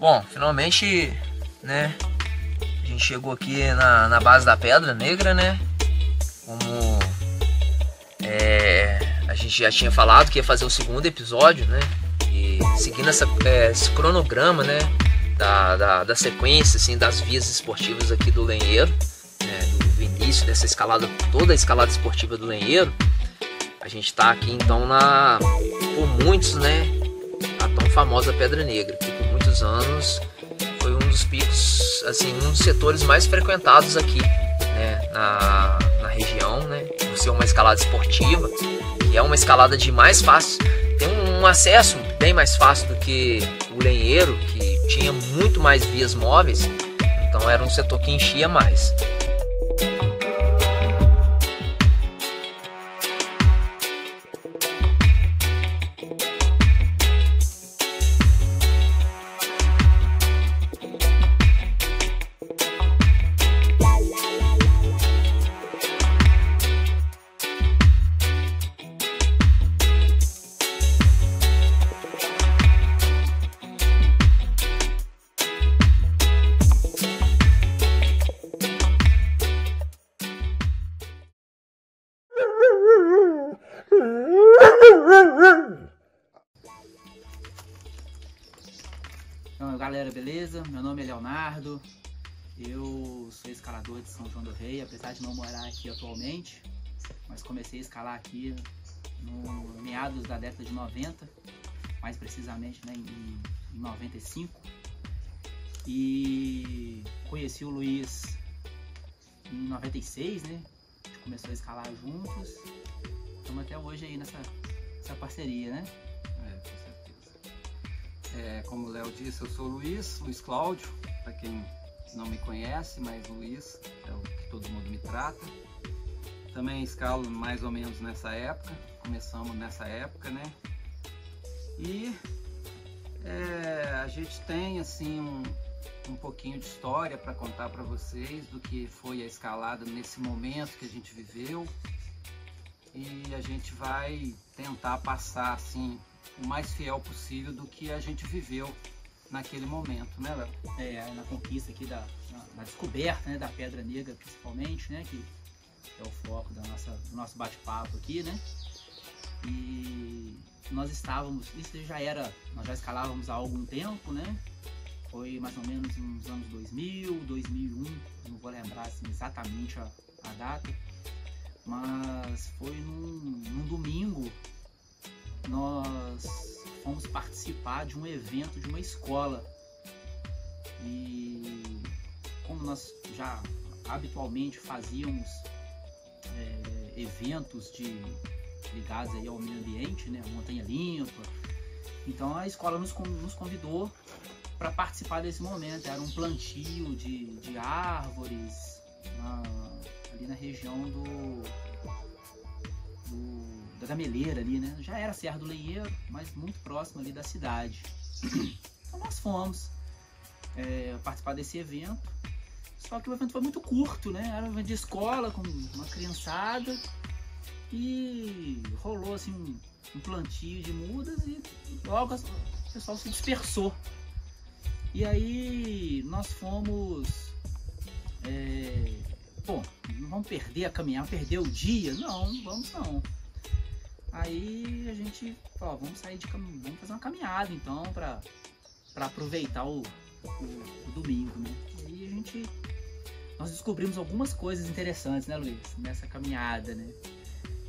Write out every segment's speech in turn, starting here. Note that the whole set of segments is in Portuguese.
Bom, finalmente, né, a gente chegou aqui na base da Pedra Negra, né? Como a gente já tinha falado que ia fazer o segundo episódio, né? E seguindo esse cronograma, né, da sequência, assim, das vias esportivas aqui do Lenheiro, né, do início dessa escalada, toda a escalada esportiva do Lenheiro, a gente está aqui então por muitos, né, a tão famosa Pedra Negra, que por muitos anos foi um dos picos, assim, um dos setores mais frequentados aqui, né, na região, né, por ser uma escalada esportiva, e é uma escalada de mais fácil, tem um acesso bem mais fácil do que o Lenheiro, que tinha muito mais vias móveis, então era um setor que enchia mais. Então, galera, beleza? Meu nome é Leonardo, eu sou escalador de São João do Rei, apesar de não morar aqui atualmente, mas comecei a escalar aqui no meados da década de 90, mais precisamente, né, em 95, e conheci o Luiz em 96, né? A gente começou a escalar juntos, estamos até hoje aí nessa parceria, né? Com certeza. Como o Léo disse, eu sou o Luiz Cláudio, para quem não me conhece, mas Luiz é o que todo mundo me trata. Também escalo mais ou menos nessa época, começamos nessa época, né? E a gente tem assim um pouquinho de história para contar para vocês do que foi a escalada nesse momento que a gente viveu. E a gente vai tentar passar assim o mais fiel possível do que a gente viveu naquele momento, né, Léo? Na conquista aqui na descoberta, né, da Pedra Negra, principalmente, né, que é o foco do nosso bate-papo aqui, né? E nós estávamos, nós já escalávamos há algum tempo, né? Foi mais ou menos nos anos 2000, 2001, não vou lembrar assim, exatamente a data, mas foi num domingo. Nós fomos participar de um evento de uma escola e como nós já habitualmente fazíamos eventos ligados aí ao meio ambiente, né, a Montanha Limpa, então a escola nos convidou para participar desse momento. Era um plantio de árvores ali na região da Gameleira ali, né? Já era Serra do Lenheiro, mas muito próximo ali da cidade. Então nós fomos participar desse evento, só que o evento foi muito curto, né? Era um evento de escola com uma criançada e rolou assim um plantio de mudas e logo o pessoal se dispersou. E aí nós fomos... Bom, não vamos perder a caminhada, perder o dia? Não vamos não. Aí a gente falou, vamos fazer uma caminhada então para aproveitar o domingo, né? E aí nós descobrimos algumas coisas interessantes, né, Luiz? Nessa caminhada, né?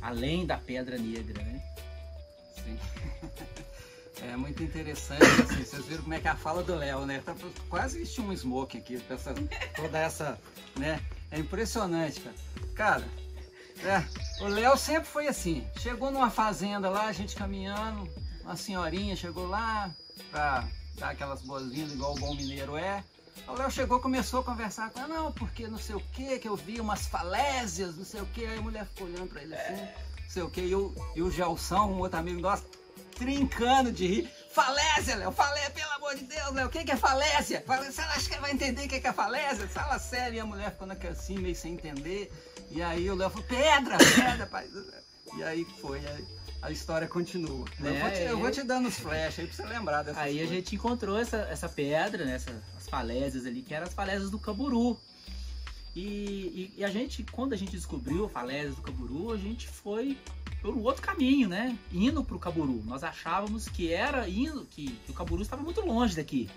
Além da Pedra Negra, né? Sim. É muito interessante, assim, vocês viram como é que é a fala do Léo, né? Tá quase vestiu um smoke aqui, toda essa, né? É impressionante, cara. O Léo sempre foi assim, chegou numa fazenda lá, a gente caminhando, uma senhorinha chegou lá pra dar aquelas boas-vindas igual o bom mineiro é. O Léo chegou, começou a conversar com ela, não, porque não sei o que eu vi umas falésias, não sei o que, aí a mulher ficou olhando pra ele assim, não sei o que, e o Gelson, um outro amigo nosso, trincando de rir. Falésia, Léo, pelo amor de Deus, Léo, o que é falésia? Você acha que ele vai entender o que é falésia? Fala sério, e a mulher ficou assim, meio sem entender. E aí o Léo falou, pedra, pai. E aí foi. a história continua. Né? Eu vou te dando os flash aí pra você lembrar dessas Aí coisas. a gente encontrou essa pedra, né? As falésias ali, que eram as falésias do Caburu. E a gente, quando a gente descobriu a falésia do Caburu, a gente foi por um outro caminho, né? Indo pro Caburu. Nós achávamos que que o Caburu estava muito longe daqui.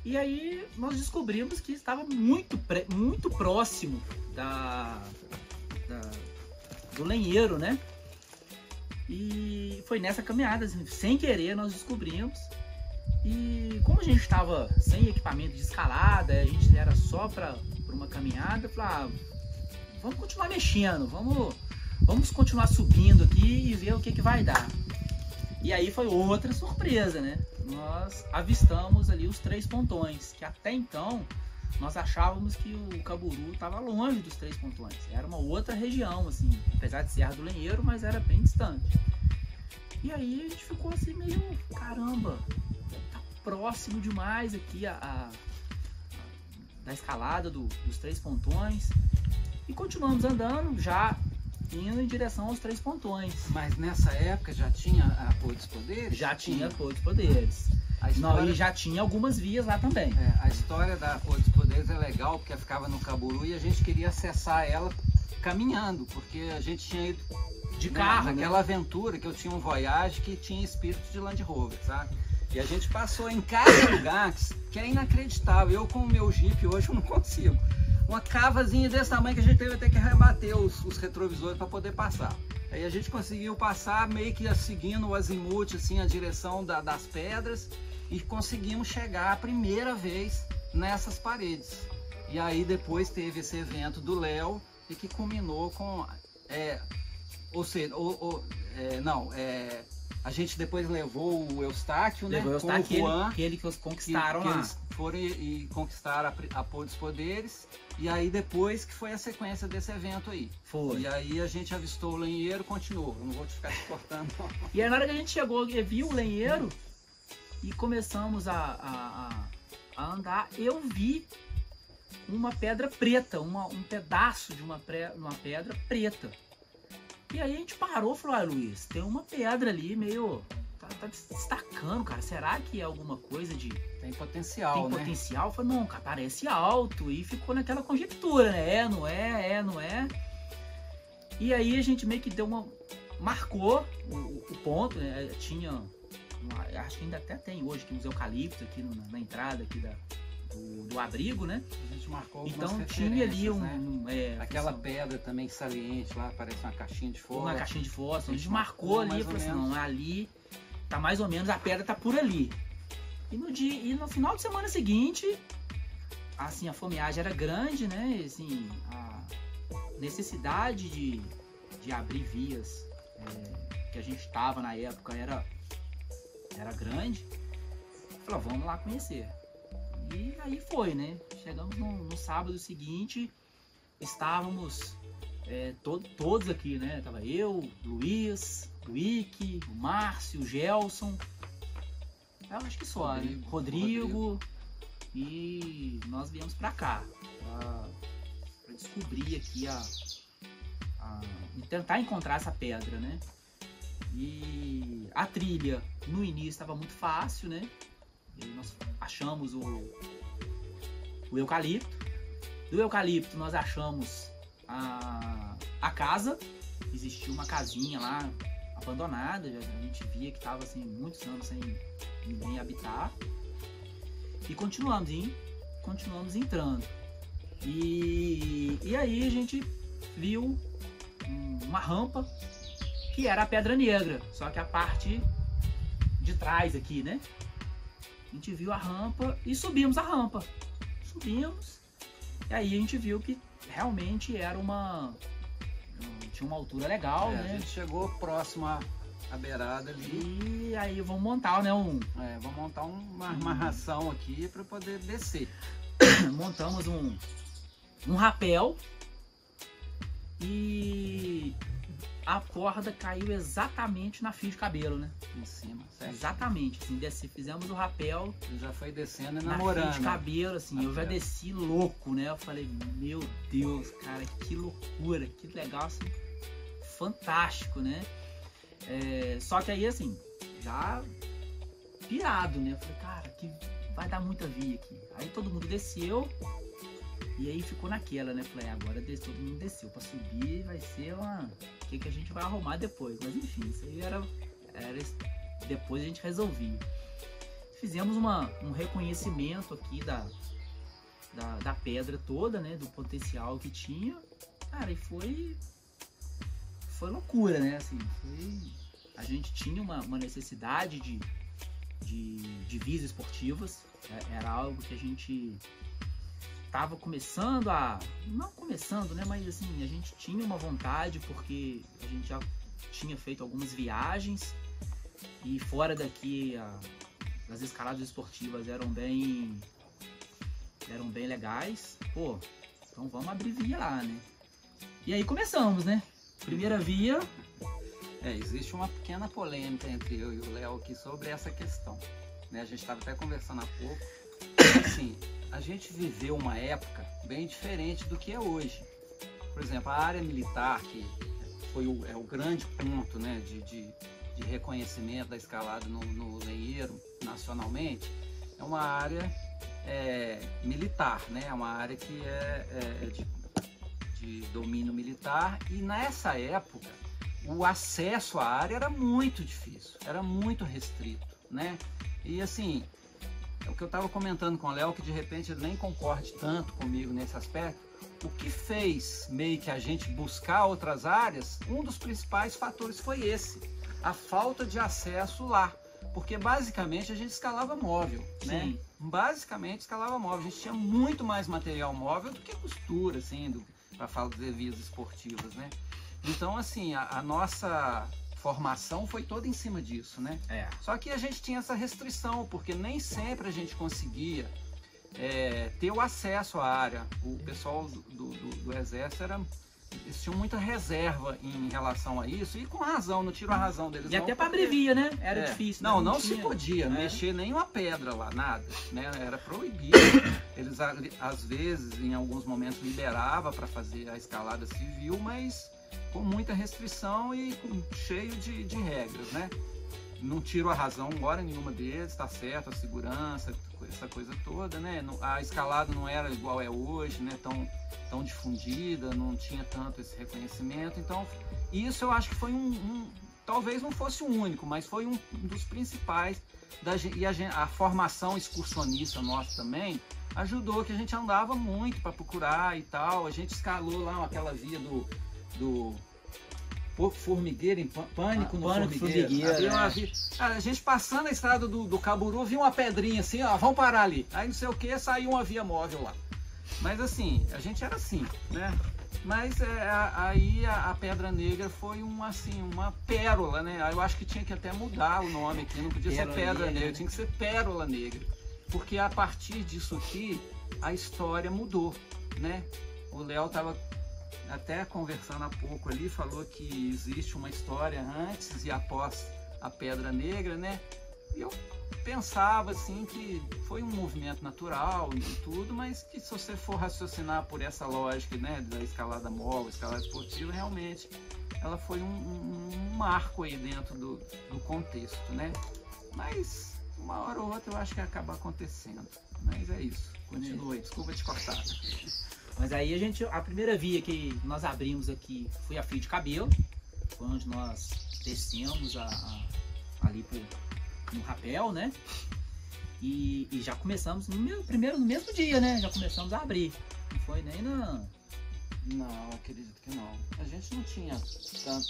E aí nós descobrimos que estava muito próximo do lenheiro, né? E foi nessa caminhada, assim, sem querer, nós descobrimos. E como a gente estava sem equipamento de escalada, a gente era só para uma caminhada, eu falei, vamos continuar mexendo, vamos continuar subindo aqui e ver o que vai dar. E aí foi outra surpresa, né? Nós avistamos ali os 3 pontões, que até então nós achávamos que o Caburu estava longe dos 3 pontões. Era uma outra região, assim, apesar de Serra do Lenheiro, mas era bem distante. E aí a gente ficou assim meio, caramba, tá próximo demais aqui da escalada dos 3 pontões. E continuamos andando, já indo em direção aos 3 pontões. Mas nessa época já tinha a Pôr dos Poderes? Já tinha Pôr dos Poderes. Não, e já tinha algumas vias lá também. A história da Pôr dos Poderes é legal, porque ficava no Caburu e a gente queria acessar ela caminhando, porque a gente tinha ido de carro, naquela aventura que eu tinha um Voyage que tinha espírito de Land Rover, sabe? E a gente passou em cada lugar que é inacreditável. Eu com o meu Jeep hoje eu não consigo. Uma cavazinha desse tamanho que a gente teve até que rebater os retrovisores para poder passar. Aí a gente conseguiu passar meio que seguindo o azimuth, assim, a direção das pedras, e conseguimos chegar a primeira vez nessas paredes. E aí depois teve esse evento do Léo e que culminou com... a gente depois levou o Eustáquio, né? Levou o Eustáquio, que eles conquistaram lá. Eles foram e conquistaram a Pôr dos Poderes. E aí depois que foi a sequência desse evento aí. Foi. E aí a gente avistou o lenheiro, continuou. Eu não vou te ficar te cortando. E aí na hora que a gente chegou, viu o lenheiro e começamos a andar, eu vi uma pedra preta, um pedaço de uma pedra preta. E aí a gente parou e falou, Luiz, tem uma pedra ali meio... Tá destacando, cara. Será que é alguma coisa de... Tem potencial, né? Tem potencial? Eu falei, não, cara, parece alto. E ficou naquela conjectura, né? Não é. E aí a gente meio que marcou o ponto, né? Tinha... Acho que ainda até tem hoje, que uns eucaliptos aqui na entrada aqui do abrigo, né? A gente marcou então tinha ali aquela pedra também saliente lá, parece uma caixinha de fósforo. Uma caixinha de fósforo. A gente marcou ali e falou assim, não, ali tá mais ou menos, a pedra tá por ali. E no final de semana seguinte, assim, a fomeagem era grande, né? Assim, a necessidade de abrir vias que a gente estava na época era grande. Falou, vamos lá conhecer. E aí foi, né? Chegamos no sábado seguinte, estávamos todos aqui, né? Tava eu, Luiz, o Ike, o Márcio, o Gelson. Eu acho que só, Rodrigo. E nós viemos pra cá pra descobrir aqui tentar encontrar essa pedra, né? E a trilha no início estava muito fácil, né? E nós achamos o eucalipto. Do eucalipto nós achamos a casa. Existia uma casinha lá abandonada, a gente via que estava assim, muitos anos sem ninguém habitar. E continuamos entrando. E aí a gente viu uma rampa que era a Pedra Negra, só que a parte de trás aqui, né? A gente viu a rampa e subimos a rampa. E aí a gente viu que realmente era tinha uma altura legal, né? A gente chegou próximo à beirada ali. E aí vamos montar, né? Vamos montar uma amarração aqui para poder descer. Montamos um rapel e a corda caiu exatamente na fio de cabelo, né? Em cima, certo? Exatamente, assim, fizemos o rapel. Já foi descendo e na namorando. Fio de cabelo, assim, eu já desci louco, né? Eu falei, meu Deus, cara, que loucura, que legal, assim, fantástico, né? Só que aí, assim, já pirado, né? Eu falei, cara, que vai dar muita via aqui. Aí todo mundo desceu e aí ficou naquela, né? Falei, agora todo mundo desceu. Pra subir vai ser uma... O que a gente vai arrumar depois? Mas enfim, isso aí era depois a gente resolvia. Fizemos um reconhecimento aqui da pedra toda, né? Do potencial que tinha. Cara, e foi loucura, né? Assim, a gente tinha uma necessidade de vias esportivas. Era algo que a gente estava começando não começando, né? Mas assim, a gente tinha uma vontade porque a gente já tinha feito algumas viagens e fora daqui as escaladas esportivas eram bem legais. Pô, então vamos abrir via lá, né? E aí começamos, né? Primeira via. Existe uma pequena polêmica entre eu e o Léo aqui sobre essa questão, né? A gente estava até conversando há pouco. Assim, a gente viveu uma época bem diferente do que é hoje. Por exemplo, a área militar, que foi o grande ponto, né, de reconhecimento da escalada no Lenheiro nacionalmente, é uma área militar, né? É uma área que é de domínio militar, e nessa época o acesso à área era muito difícil, era muito restrito, né? E assim, é o que eu estava comentando com o Léo, que de repente ele nem concorde tanto comigo nesse aspecto. O que fez meio que a gente buscar outras áreas, um dos principais fatores foi esse, a falta de acesso lá, porque basicamente a gente escalava móvel, né? Basicamente escalava móvel, a gente tinha muito mais material móvel do que costura, assim, para falar de vias esportivas, né? Então, assim, a nossa formação foi toda em cima disso, né? Só que a gente tinha essa restrição, porque nem sempre a gente conseguia ter o acesso à área. O pessoal do Exército eles tinham muita reserva em relação a isso, e com razão, não tiro a razão deles. E não, até para abrir via, né? Era difícil. Não se podia mexer nenhuma pedra lá, nada, né? Era proibido. Eles, às vezes, em alguns momentos, liberavam para fazer a escalada civil, mas com muita restrição e cheio de regras, né? Não tiro a razão hora nenhuma deles, tá certo, a segurança, essa coisa toda, né? A escalada não era igual é hoje, né? Tão difundida, não tinha tanto esse reconhecimento. Então, isso eu acho que foi talvez não fosse o único, mas foi um dos principais. E a formação excursionista nossa também ajudou, que a gente andava muito para procurar e tal. A gente escalou lá aquela via do formigueiro, em pânico no formigueiro. A gente passando a estrada do Caburu, viu uma pedrinha assim, ó, vamos parar ali. Aí não sei o que, saiu uma via móvel lá. Mas assim, a gente era assim, né? Mas aí a Pedra Negra foi uma pérola, né? Eu acho que tinha que até mudar o nome aqui, não podia ser Pedra Negra, tinha que ser Pérola Negra. Porque a partir disso aqui, a história mudou, né? O Léo estava até conversando há pouco ali, falou que existe uma história antes e após a Pedra Negra, né? E eu pensava assim que foi um movimento natural e tudo, mas que se você for raciocinar por essa lógica, né, da escalada móvel, escalada esportiva, realmente ela foi um marco aí dentro do contexto, né? Mas uma hora ou outra eu acho que acaba acontecendo. Mas é isso. Continue, desculpa te cortar. Mas aí a primeira via que nós abrimos aqui foi a Fio de Cabelo, foi onde nós descemos ali no rapel, né? E já começamos no mesmo dia, né? Já começamos a abrir. Não foi nem na... Não, acredito que não. A gente não tinha tanto...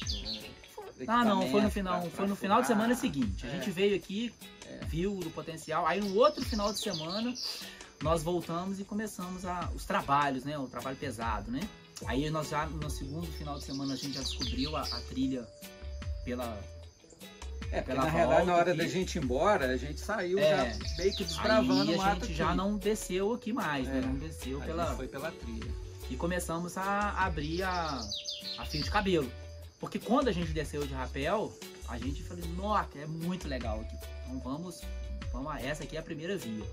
não, foi no final de semana seguinte. A gente veio aqui, viu o potencial, aí no outro final de semana nós voltamos e começamos os trabalhos, né? O trabalho pesado, né? Aí nós já no segundo final de semana a gente já descobriu a trilha pela na realidade, na hora da gente ir embora, a gente saiu já meio que desbravando o mato. A gente já não desceu aqui mais, né? Não desceu foi pela trilha. E começamos a abrir a Fio de Cabelo. Porque quando a gente desceu de rapel, a gente falou, nossa, é muito legal aqui. Então vamos, essa aqui é a primeira via.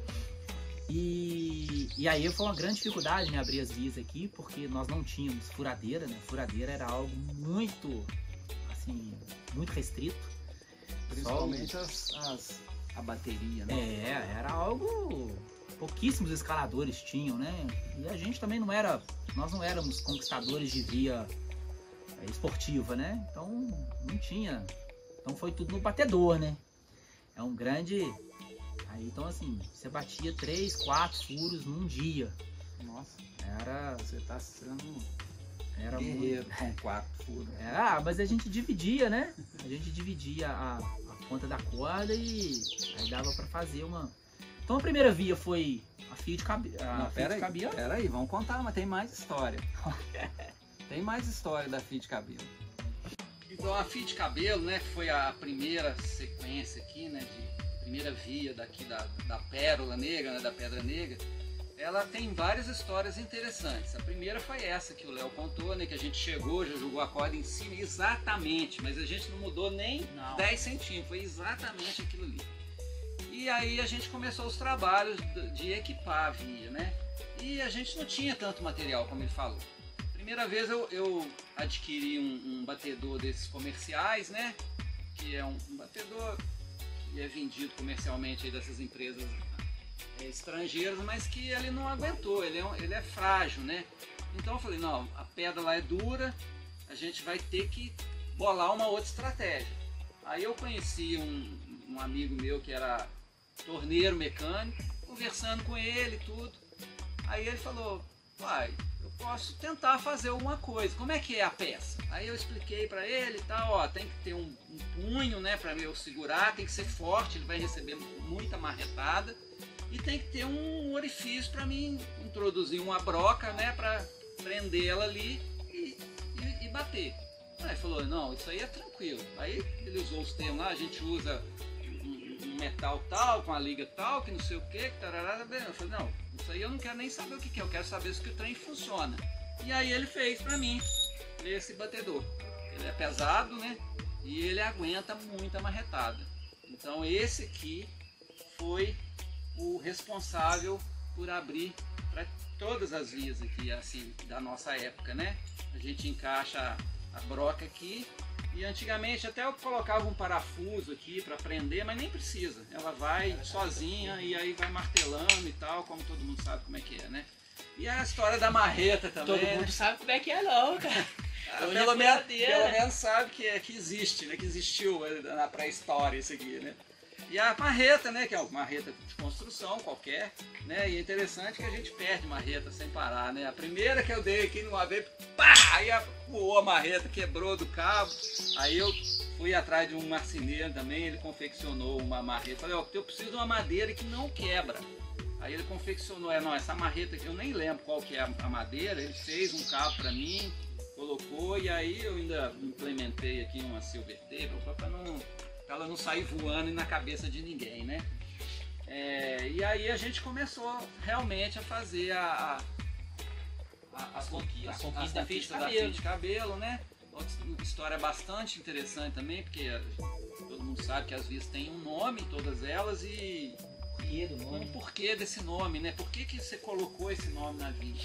E aí foi uma grande dificuldade em abrir as vias aqui, porque nós não tínhamos furadeira, né? Furadeira era algo muito, assim, assim, muito restrito. Principalmente a bateria, né? Era algo... Pouquíssimos escaladores tinham, né? E a gente também nós não éramos conquistadores de via esportiva, né? Então não tinha. Então foi tudo no batedor, né? É um grande... Aí, então assim, você batia 3, 4 furos num dia. Nossa, você tá sendo era guerreiro muito... com 4 furos. Mas a gente dividia, né? A gente dividia a ponta da corda e aí dava pra fazer uma... Então a primeira via foi a fio de cabelo. Pera aí, vamos contar, mas tem mais história. Tem mais história da fio de cabelo. Então a fio de cabelo, né, foi a primeira sequência aqui, né, de primeira via daqui da Pérola Negra, né, da Pedra Negra. Ela tem várias histórias interessantes. A primeira foi essa que o Léo contou, né, que a gente chegou, já jogou a corda em cima, exatamente, mas a gente não mudou nem 10 centímetros, foi exatamente aquilo ali. E aí a gente começou os trabalhos de equipar a via, né? E a gente não tinha tanto material, como ele falou. Primeira vez eu adquiri um batedor desses comerciais, né? Que é um batedor que é vendido comercialmente aí dessas empresas estrangeiras, mas que ele não aguentou, ele é frágil, né? Então eu falei, não, a pedra lá é dura, a gente vai ter que bolar uma outra estratégia. Aí eu conheci um amigo meu que era torneiro mecânico, conversando com ele e tudo. Aí ele falou, pai, eu posso tentar fazer alguma coisa, como é que é a peça? Aí eu expliquei para ele e tal, ó, tem que ter um punho, né, para eu segurar, tem que ser forte, ele vai receber muita marretada, e tem que ter um orifício para mim introduzir uma broca, né, para prender ela ali e bater. Aí ele falou, não, isso aí é tranquilo. Aí ele usou os termos lá, a gente usa um metal tal, com a liga tal, que não sei o que, tarará. Eu falei, não, isso aí eu não quero nem saber o que é, eu quero saber se o trem funciona. E aí ele fez pra mim esse batedor. Ele é pesado, né, e ele aguenta muita marretada. Então esse aqui foi o responsável por abrir para todas as vias aqui, assim, da nossa época, né? A gente encaixa a broca aqui e antigamente até eu colocava um parafuso aqui para prender, mas nem precisa, ela vai sozinha e aí vai martelando e tal, como todo mundo sabe como é que é, né? E a história da marreta também. Todo mundo sabe como é que é não, cara. Pelo menos sabe que existe, né? Que existiu na pré-história isso aqui, né? E a marreta, né, que é uma marreta de construção qualquer, né, e é interessante que a gente perde marreta sem parar, né, a primeira que eu dei aqui numa vez, pá, aí voou a marreta, quebrou do cabo, aí eu fui atrás de um marceneiro também, ele confeccionou uma marreta, falei, ó, eu preciso de uma madeira que não quebra, aí ele confeccionou, não, essa marreta aqui, eu nem lembro qual que é a madeira, ele fez um cabo para mim, colocou, e aí eu ainda implementei aqui uma silver tape, para ela não sair voando na cabeça de ninguém, né? E aí a gente começou realmente a fazer as conquistas da fio de cabelo, né? Outra história bastante interessante também, porque todo mundo sabe que as vias têm um nome, todas elas, e um porquê desse nome, né? Por que você colocou esse nome na via?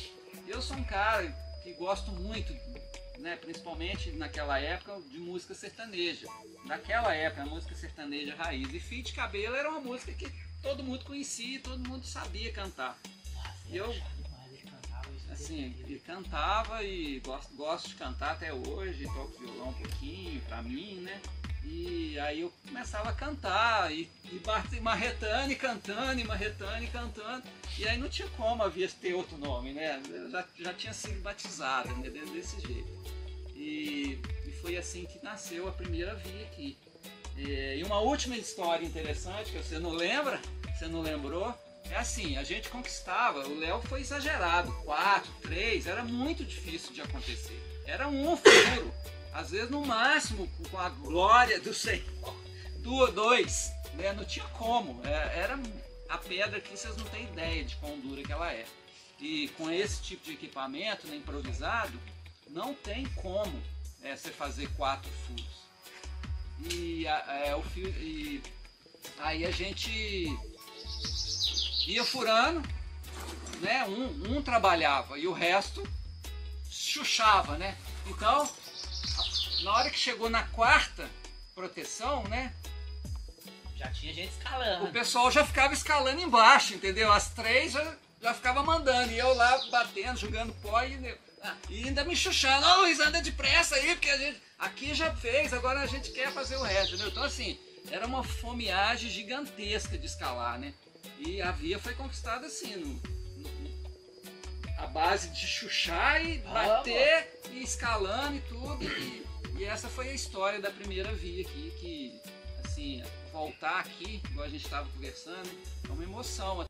Eu sou um cara que gosto muito, né, principalmente naquela época, de música sertaneja. Naquela época, a música sertaneja raiz. E Fio de Cabelo era uma música que todo mundo conhecia, todo mundo sabia cantar. E eu, assim, cantava e gosto de cantar até hoje, toco violão um pouquinho pra mim, né? E aí eu começava a cantar e marretando e cantando, e marretando e cantando. E aí não tinha como havia ter outro nome, né? Eu já tinha sido batizada, né? Desse jeito. E foi assim que nasceu a primeira via aqui. E uma última história interessante, que você não lembra, você não lembrou, é assim, a gente conquistava, o Léo foi exagerado, 4, 3, era muito difícil de acontecer. Era um furo, às vezes no máximo, com a glória do Senhor, 2, né? Não tinha como, era a pedra aqui, vocês não têm ideia de quão dura que ela é. E com esse tipo de equipamento, né, improvisado, não tem como você fazer 4 furos. E aí a gente ia furando, né? Um trabalhava e o resto chuchava, né? Então na hora que chegou na quarta proteção, né? Já tinha gente escalando. O pessoal já ficava escalando embaixo, entendeu? As 3 já ficava mandando. E eu lá batendo, jogando pó e ainda me chuchando. Ô, Luiz, anda depressa aí, porque a gente aqui já fez, agora a gente quer fazer o resto, entendeu? Então assim, era uma fomeagem gigantesca de escalar, né? E a via foi conquistada assim, a base de chuchar e bater e escalando e tudo. E essa foi a história da primeira via aqui, que assim, voltar aqui, igual a gente estava conversando, é uma emoção.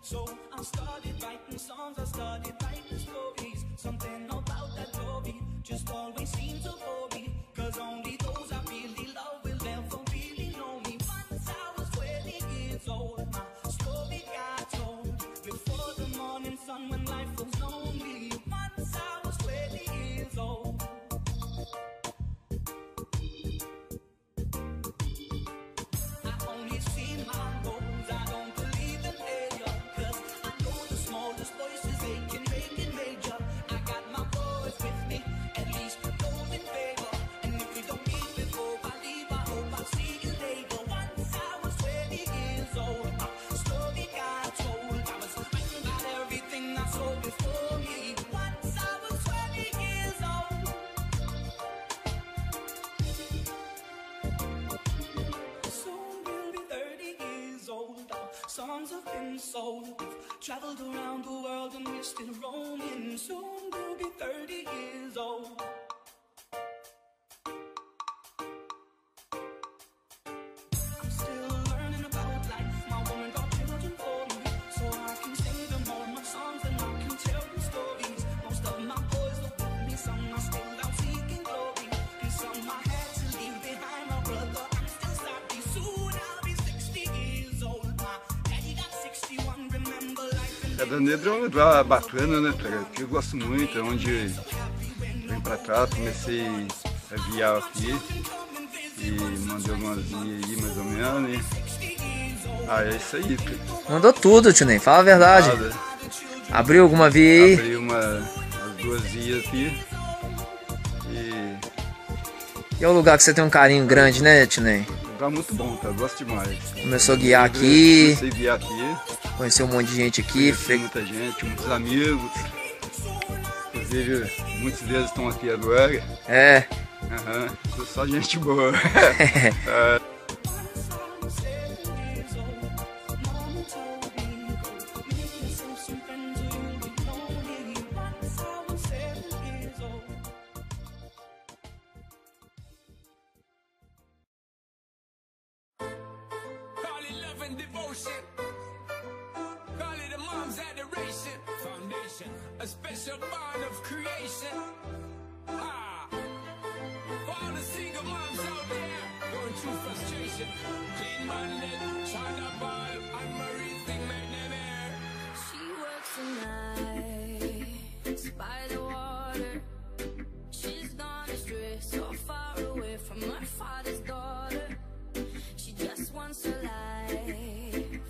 So I started writing songs, I started writing stories. Something about that glory just always seems to bore me. Cause only those I really love will ever really know me. Once I was 20 years old, my story got told. Before the morning sun when life was lonely. Once I was 20 years old. I only see my goals, I don't believe in failure. Voices, they can make it major. I got my boys with me, at least those in favor. And if we don't meet before I leave, I hope I'll see you later. Once I was 20 years old, my story got told. I was thinking about everything I saw before me. Once I was 20 years old. Soon we'll be 30 years old. Our songs have been sold. Traveled around the world and we're still roaming. Soon we'll be 30 years old. I'm still learning about life. My woman got children for me, so I can sing them all my songs and I can tell them stories. Most of my boys look with me, some are still out seeking glory, and some I had to leave behind. My brother, I'm still sorry. Soon I'll be 60 years old. My daddy got 61. Remember life. Pedra Negra é um lugar bacana, né, que eu gosto muito, é onde vim pra cá, comecei a guiar aqui e mandei algumas linhas aí mais ou menos. É isso aí, cara. Mandou tudo, tio Ney, fala a verdade. Nada. Abriu alguma via aí? Abri umas 2 vias aqui. E é um lugar que você tem um carinho grande, né, tio Ney? Lugar muito bom, tá? Gosto demais. Começou a guiar aqui. Comecei a guiar aqui. Conheceu um monte de gente aqui. Muita gente, muitos amigos. Inclusive, muitos deles estão aqui agora. É. Só gente boa. A special bond of creation. For all the single moms out there going through frustration. Clean Bandit, China Ball, and Marie thing made them air. She works the nights by the water. She's gone astray, so far away from her father's daughter. She just wants a life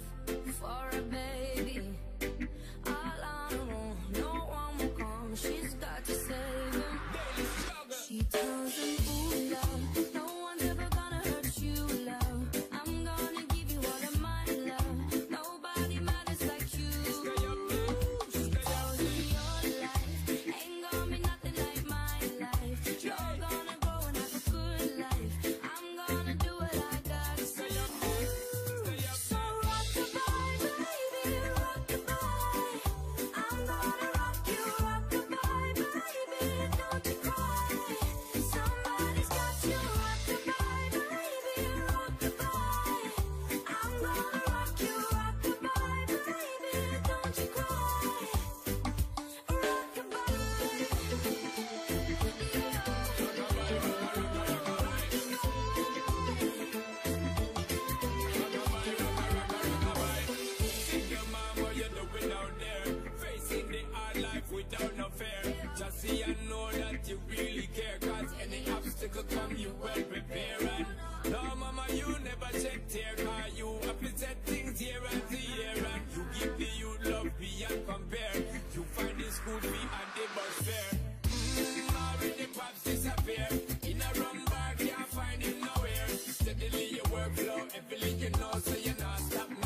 for a baby. She's got to save him. She tells him, ooh, love, no one's ever gonna hurt you, love. I'm gonna happily, you know, so you're not stop, no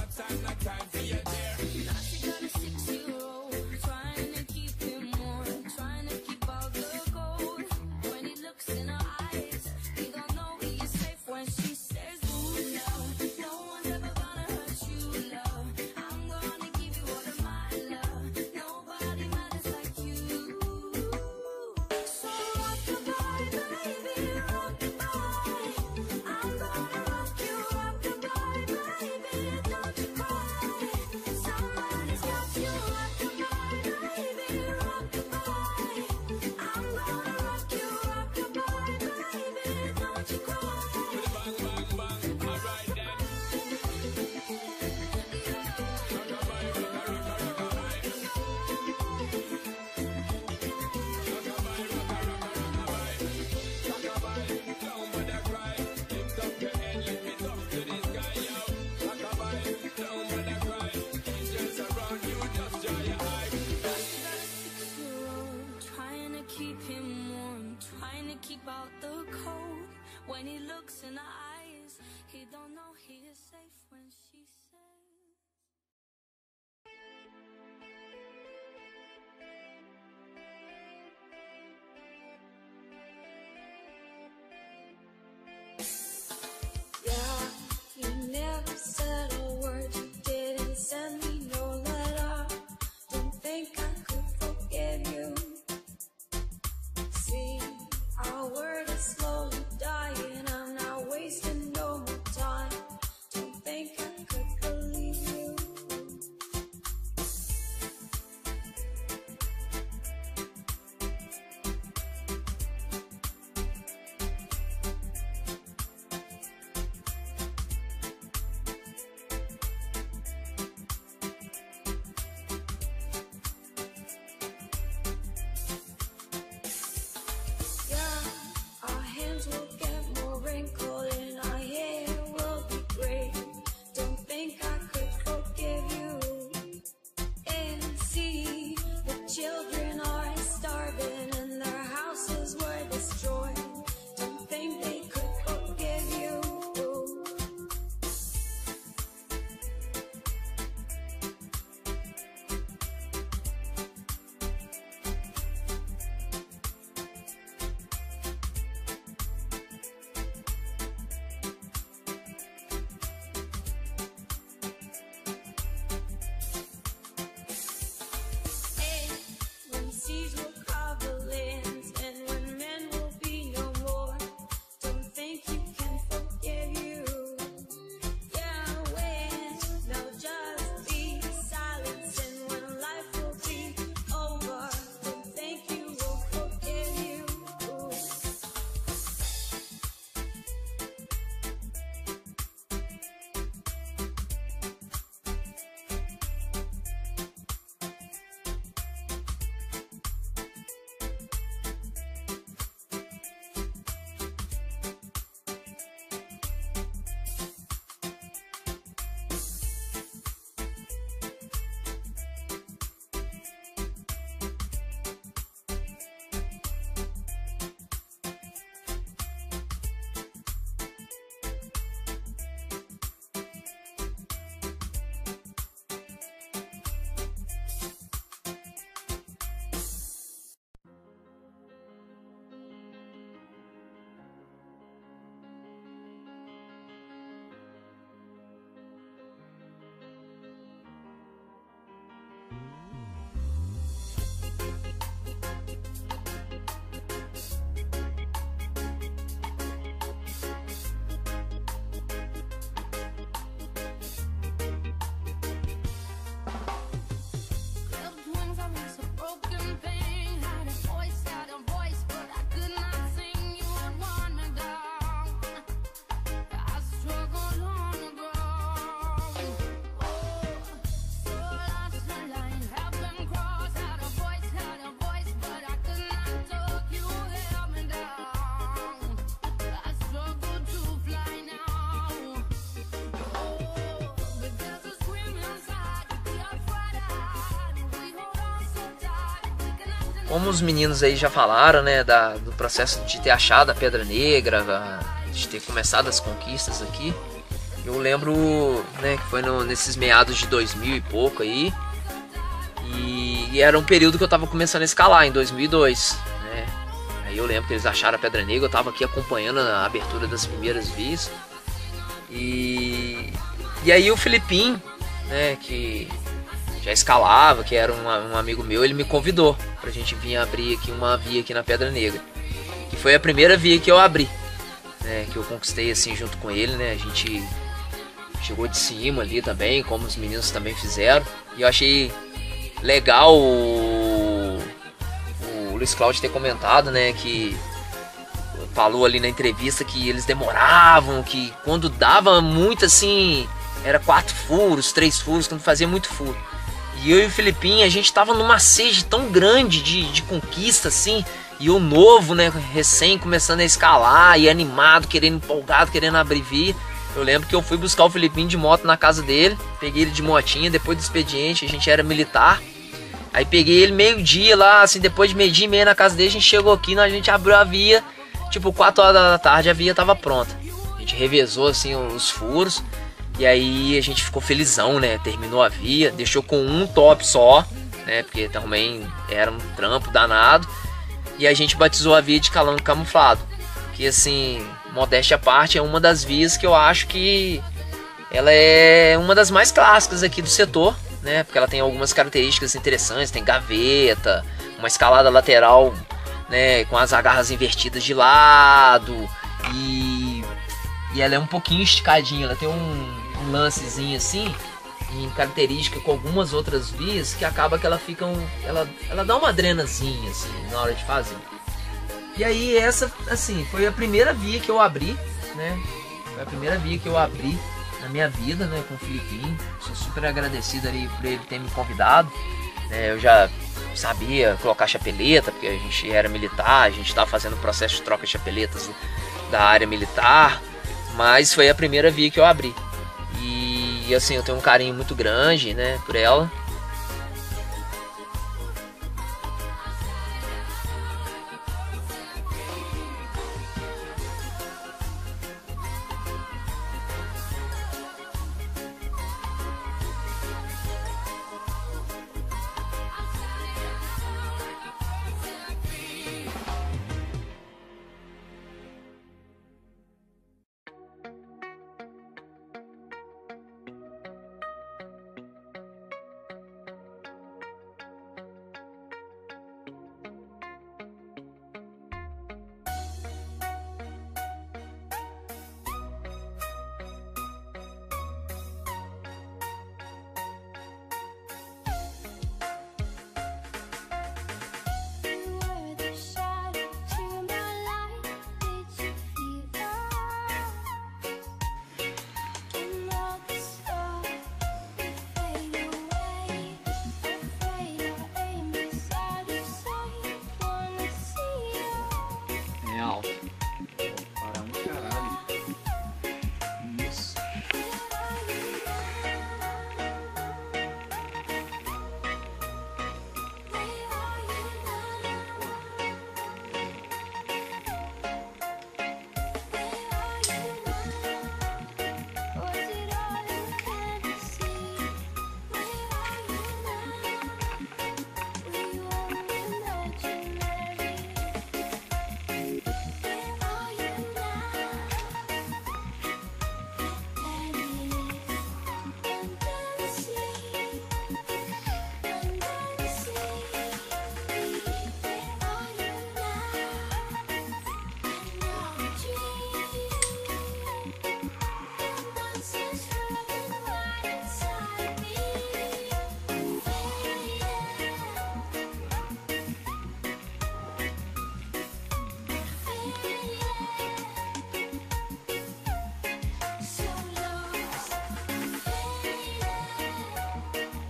time for you there. Now she got a 6-year-old, trying to keep him warm, trying to keep out the cold. When he looks in her eyes, he don't know he is safe when she says, ooh, love, no one's ever gonna hurt you, love. I'm gonna give you all of my love. Nobody matters like you. So rock-a-bye, baby, rock-a-bye. I'm gonna rock you, rock-a-bye, baby, don't you cry. Somebody's got you, rock-a-bye, baby, rock-a-bye. I'm gonna rock you, rock-a-bye, baby, don't you cry. Bang, bang, bang, alright then. Rock-a-bye, rock-a-bye, rock-a-bye. Rock-a-bye, rock-a-bye, rock-a-bye. Don't bother cry. Lift up your head, lift it up to the sky, yo. Rock-a-bye, don't bother cry. Angels around you, just dry your eyes. Trying to keep him warm, trying to keep out the cold. When he looks in her eyes, he don't know he is safe when she says. Yeah, you never said a word, you didn't send me no letter. Don't think I could forgive you. See, our word is slowly dying, I'm not wasting no more time. Don't think I could believe you. Yeah, our hands will get more wrinkled and our hair will be gray. Don't think I could forgive you. And see, the children are starving and their houses were destroyed. Don't think they could forgive you. When seas will cover lands and when men will be no more, don't think you can forgive you. Yeah, when there'll just be silence and when life will be over, don't think you will forgive you. Como os meninos aí já falaram, né, do processo de ter achado a Pedra Negra, de ter começado as conquistas aqui, Eu lembro, né, que foi nesses meados de 2000 e pouco aí. E era um período que eu tava começando a escalar, em 2002, né? Aí eu lembro que eles acharam a Pedra Negra, eu tava aqui acompanhando a abertura das primeiras vias. E aí o Filipinho, né, que já escalava, que era um amigo meu, ele me convidou pra gente vir abrir aqui uma via aqui na Pedra Negra. Que foi a primeira via que eu abri, né, que eu conquistei assim junto com ele, né? A gente chegou de cima ali também, como os meninos também fizeram. E eu achei legal o Luiz Cláudio ter comentado, né, que falou ali na entrevista que eles demoravam, que quando dava muito assim, era 4 furos, 3 furos, quando fazia muito furo. E eu e o Filipinho, a gente tava numa sede tão grande de conquista assim, e eu novo, né, recém começando a escalar, e animado, querendo, empolgado, querendo abrir via. Eu lembro que eu fui buscar o Filipinho de moto na casa dele, peguei ele de motinha, depois do expediente, a gente era militar. Aí peguei ele meio-dia lá, assim, depois de meio-dia e meia na casa dele, a gente chegou aqui, a gente abriu a via, tipo 4 horas da tarde a via tava pronta. A gente revezou assim os furos, e aí a gente ficou felizão, né, terminou a via, deixou com um top só, né, porque também era um trampo danado. E a gente batizou a via de Calango Camuflado, que assim, modéstia à parte, é uma das vias que eu acho que ela é uma das mais clássicas aqui do setor, né? Porque ela tem algumas características interessantes, tem gaveta, uma escalada lateral, né, com as agarras invertidas de lado, e ela é um pouquinho esticadinha, ela tem um lancezinho assim, em característica com algumas outras vias, que acaba que ela fica ela dá uma drenazinha assim na hora de fazer. E aí essa, assim, foi a primeira via que eu abri, né? Foi a primeira via que eu abri na minha vida, né, com o Filipinho. Sou super agradecido ali por ele ter me convidado. Eu já sabia colocar chapeleta, porque a gente era militar, a gente estava fazendo o processo de troca de chapeletas da área militar, mas foi a primeira via que eu abri. E assim, eu tenho um carinho muito grande, né, por ela.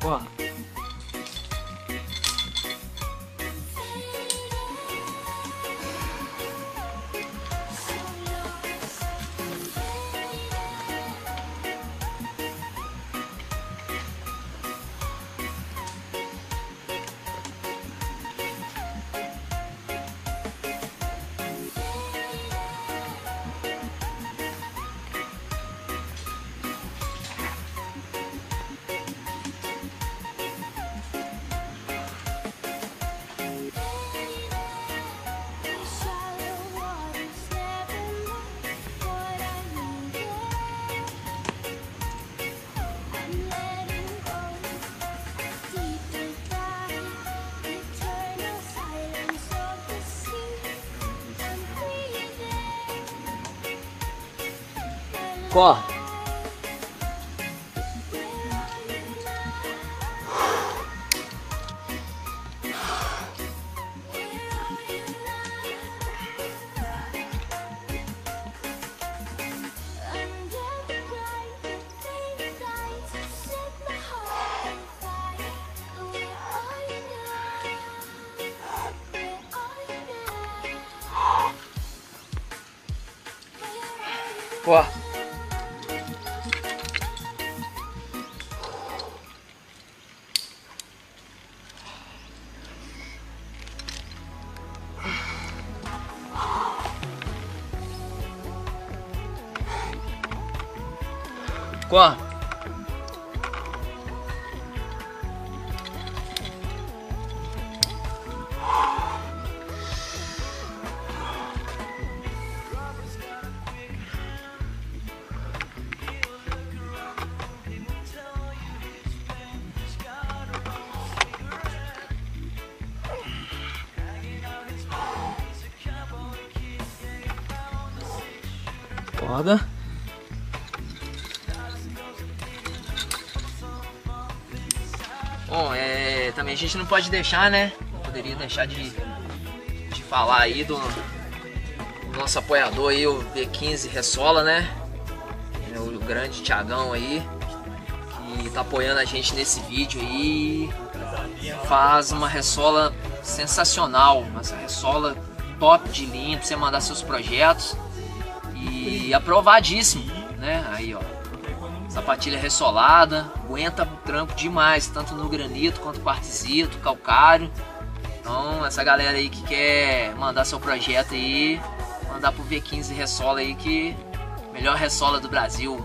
Ó, Corre. Corre. Corre. Acorda. Bom, também a gente não pode deixar, né? Não poderia deixar de falar aí do nosso apoiador aí, o V15 Ressola, né? O grande Thiagão aí, que tá apoiando a gente nesse vídeo aí. Faz uma ressola sensacional, uma ressola top de linha pra você mandar seus projetos. E aprovadíssimo, né? Aí, ó, sapatilha ressolada, aguenta o tranco demais, tanto no granito quanto quartzito, calcário. Então, essa galera aí que quer mandar seu projeto aí, mandar pro V15 Ressola aí, que melhor ressola do Brasil.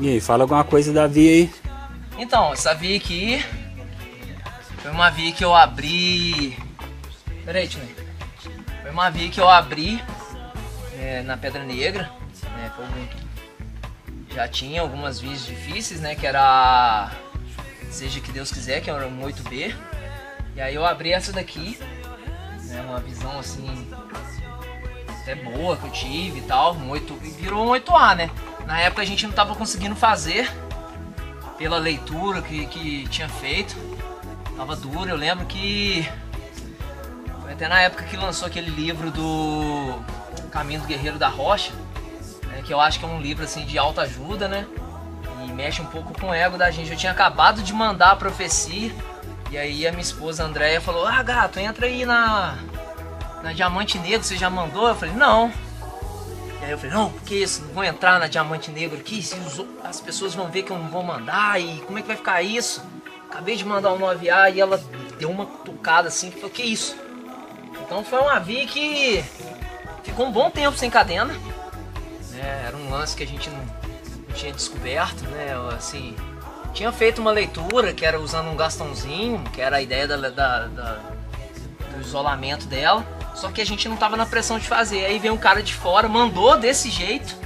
E aí, fala alguma coisa da via aí. Então, essa via aqui foi uma via que eu abri. Peraí, tio. Foi uma via que eu abri na Pedra Negra. Né? Já tinha algumas vias difíceis, né? Que era Seja Que Deus Quiser, que era um 8B. E aí eu abri essa daqui. Né? Uma visão assim até boa que eu tive e tal. Virou um 8A, né? Na época a gente não estava conseguindo fazer pela leitura que tinha feito. Tava duro, eu lembro que foi até na época que lançou aquele livro do Caminho do Guerreiro da Rocha, né, que eu acho que é um livro assim de autoajuda, né? E mexe um pouco com o ego da gente. Eu tinha acabado de mandar a profecia, e aí a minha esposa Andréia falou: "Ah, gato, entra aí na Diamante Negro, você já mandou?" Eu falei: "Não." E aí eu falei: "Não, porque isso? Não vou entrar na Diamante Negro aqui, as pessoas vão ver que eu não vou mandar, e como é que vai ficar isso? Acabei de mandar um 9A", e ela deu uma tucada assim, e falou: "Que isso?" Então foi uma via que ficou um bom tempo sem cadena, né? Era um lance que a gente não tinha descoberto, né? Assim, tinha feito uma leitura que era usando um gastãozinho, que era a ideia do isolamento dela. Só que a gente não tava na pressão de fazer. Aí veio um cara de fora, mandou desse jeito,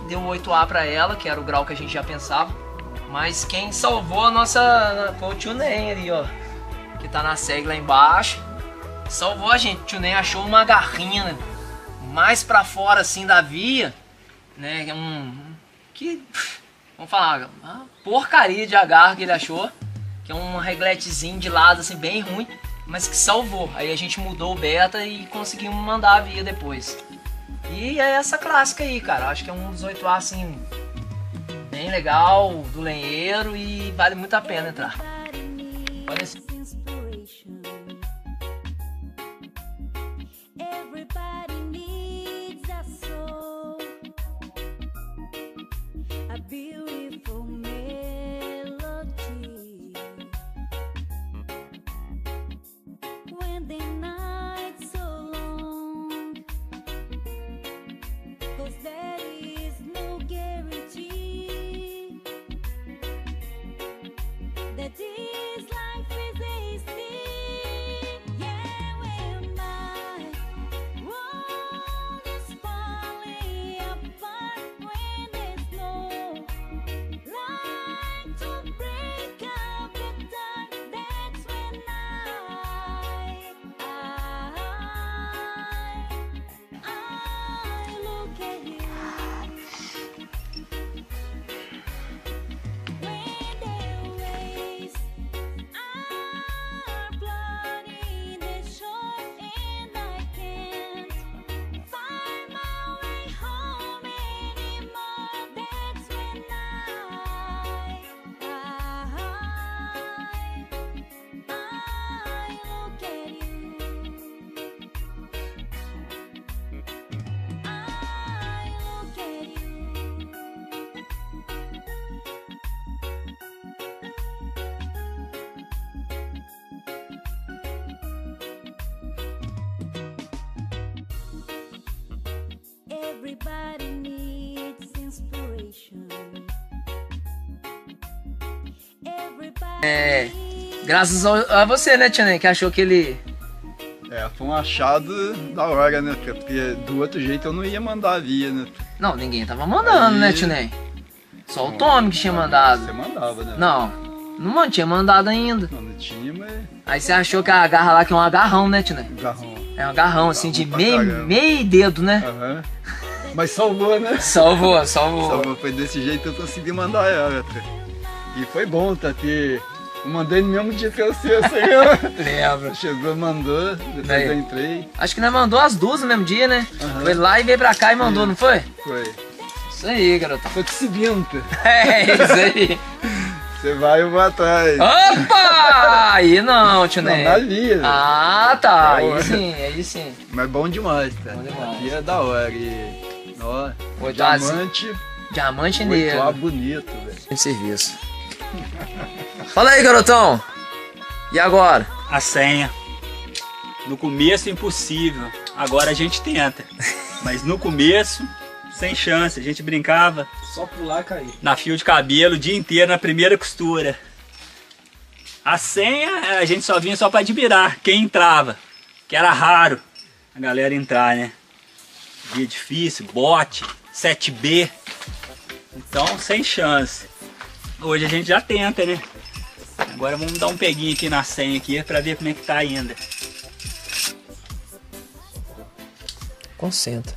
deu 8A pra ela, que era o grau que a gente já pensava. Mas quem salvou a nossa foi o Tio Ney ali, ó, que tá na segue lá embaixo. Salvou a gente. O Tio Ney achou uma garrinha, né, mais pra fora assim da via, né, vamos falar, uma porcaria de agarro que ele achou, que é um regletezinho de lado assim bem ruim, mas que salvou. Aí a gente mudou o beta e conseguimos mandar a via depois. E é essa clássica aí, cara. Acho que é um dos 8A assim, bem legal, do lenheiro, e vale muito a pena entrar. Olha esse. Everybody needs a soul, a beautiful melody. When the night's so long, 'cause there is no guarantee that this life is Everybody needs inspiration. É, graças a você, né, Tia Ney, que achou que ele... Foi um achado da hora, né? Porque do outro jeito eu não ia mandar via, né? Não, ninguém tava mandando, Aí- né, Tia Ney? Só o Tommy que tinha mandado. Você mandava, né? Não tinha mandado ainda. Não tinha, mas Aí você achou que a garra lá que é um agarrão, né, Tia Ney? garrão. É um agarrão, assim, de pra meio caramba. dedo, né? Aham. Mas salvou, né? Salvou. Salvou. Foi desse jeito que eu consegui mandar ela. E foi bom, tá? Que eu mandei no mesmo dia que eu sei, Lembro. Chegou, mandou, depois Aí. eu entrei. Acho que nós mandou as duas no mesmo dia, né? Aham. Foi lá e veio pra cá e mandou, não foi? Foi. Isso aí, garotão. Tô te seguindo, tá? É isso aí. Você vai, eu vou atrás. Opa! Aí não, Tio Não, Ney. na linha. Ah, tá. Boa. Aí sim. Mas bom demais, tá? Bom demais. Aqui é da hora. E, ó, Oito A, diamante, Diamante 8A negro. bonito, velho. Em serviço. Fala aí, garotão. E agora? A senha. No começo impossível, agora a gente tenta. Mas no começo, sem chance, a gente brincava Só pular e cair. na fio de cabelo o dia inteiro na primeira costura. A senha a gente só vinha só para admirar quem entrava, que era raro a galera entrar, né? Dia difícil, bote, 7B, então sem chance. Hoje a gente já tenta, né? Agora vamos dar um peguinho aqui na senha aqui para ver como é que tá ainda. Concentra.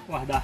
Guardar.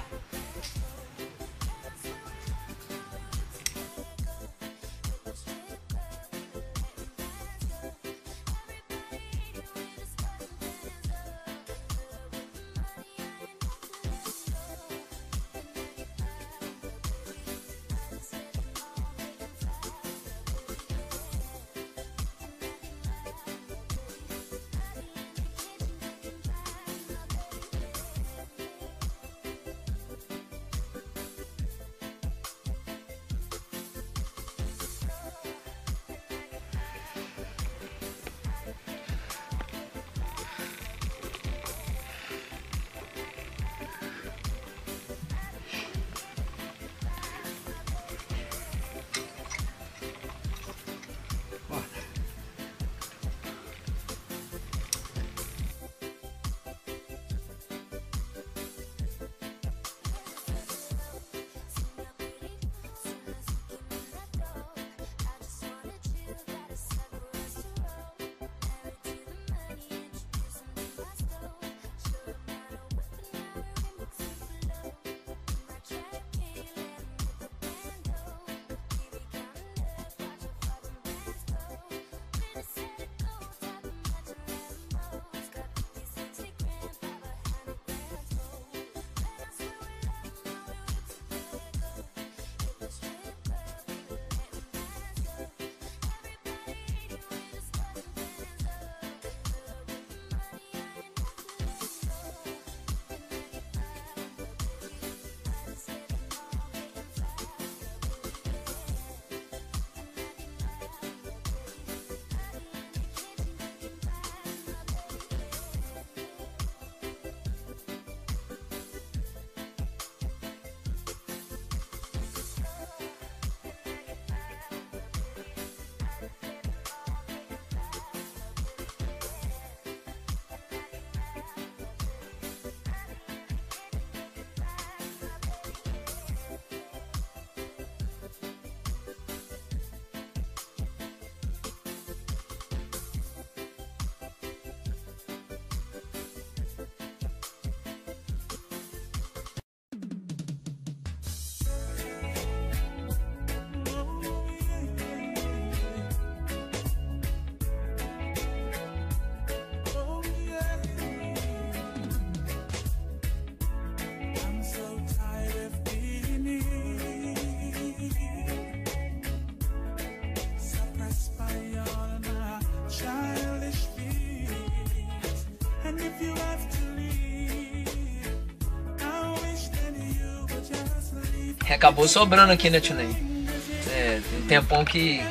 Acabou sobrando aqui, né, tio Ney? Tem um tempão que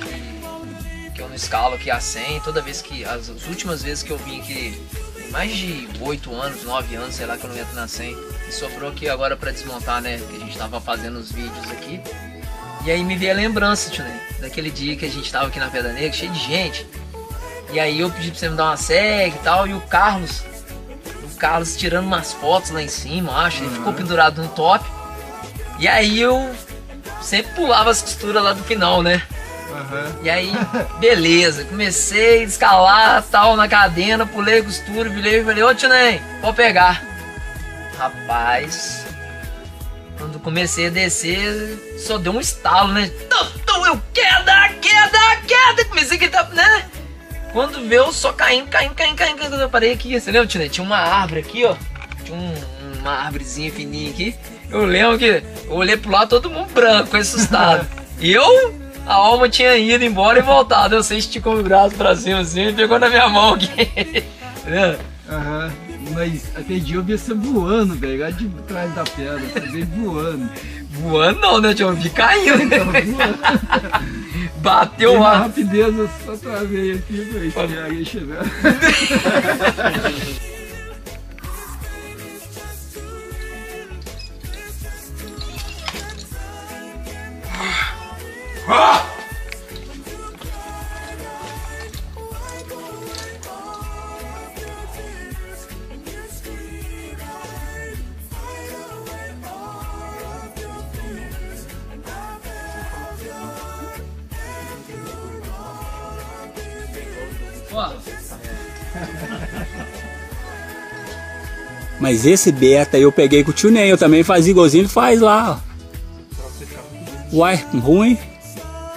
eu não escalo aqui a 100. Toda vez que... As últimas vezes que eu vim aqui, tem mais de 8 anos, 9 anos, sei lá, que eu não entro na 100. E sobrou aqui agora pra desmontar, né? Que a gente tava fazendo os vídeos aqui. E aí me veio a lembrança, tio Ney, daquele dia que a gente tava aqui na Pedra Negra, cheio de gente. E aí eu pedi pra você me dar uma segue e tal, e o Carlos tirando umas fotos lá em cima, acho. Ele ficou pendurado no top. E aí eu sempre pulava as costuras lá do final, né? E aí, beleza, comecei a escalar, tal, na cadena, pulei a costura, virei e falei, ô tio Ney, pode pegar. Rapaz, quando comecei a descer, só deu um estalo, né? Eu queda! Comecei a gritar, né? Quando veio, só caindo. Eu parei aqui, você lembra, tio Ney? Tinha uma árvore aqui, ó. Tinha uma árvorezinha fininha aqui. Eu lembro que eu olhei pro lado, todo mundo branco, assustado. E a alma tinha ido embora e voltado. Eu sei, esticou o braço pra cima assim e pegou na minha mão aqui. Mas aquele dia eu vi você voando, velho, lá de trás da pedra. Você veio voando. Voando não, né, tio? Eu vi caindo. Bateu uma lá. rapidez, eu só travei aqui pra esperar ele chegar. Mas esse beta eu peguei com o tio Ney, eu também fazia igualzinho ele faz lá, ó. Uai, ruim?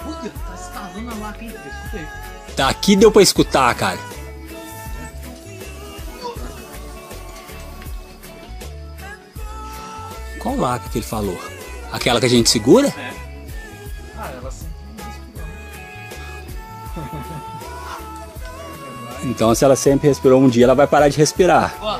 Puta, tá escavando a marca, hein? Escuta aí. Daqui deu pra escutar, cara. Qual laca que ele falou? Aquela que a gente segura? Ela sempre respirou. Então se ela sempre respirou um dia, ela vai parar de respirar. Ó,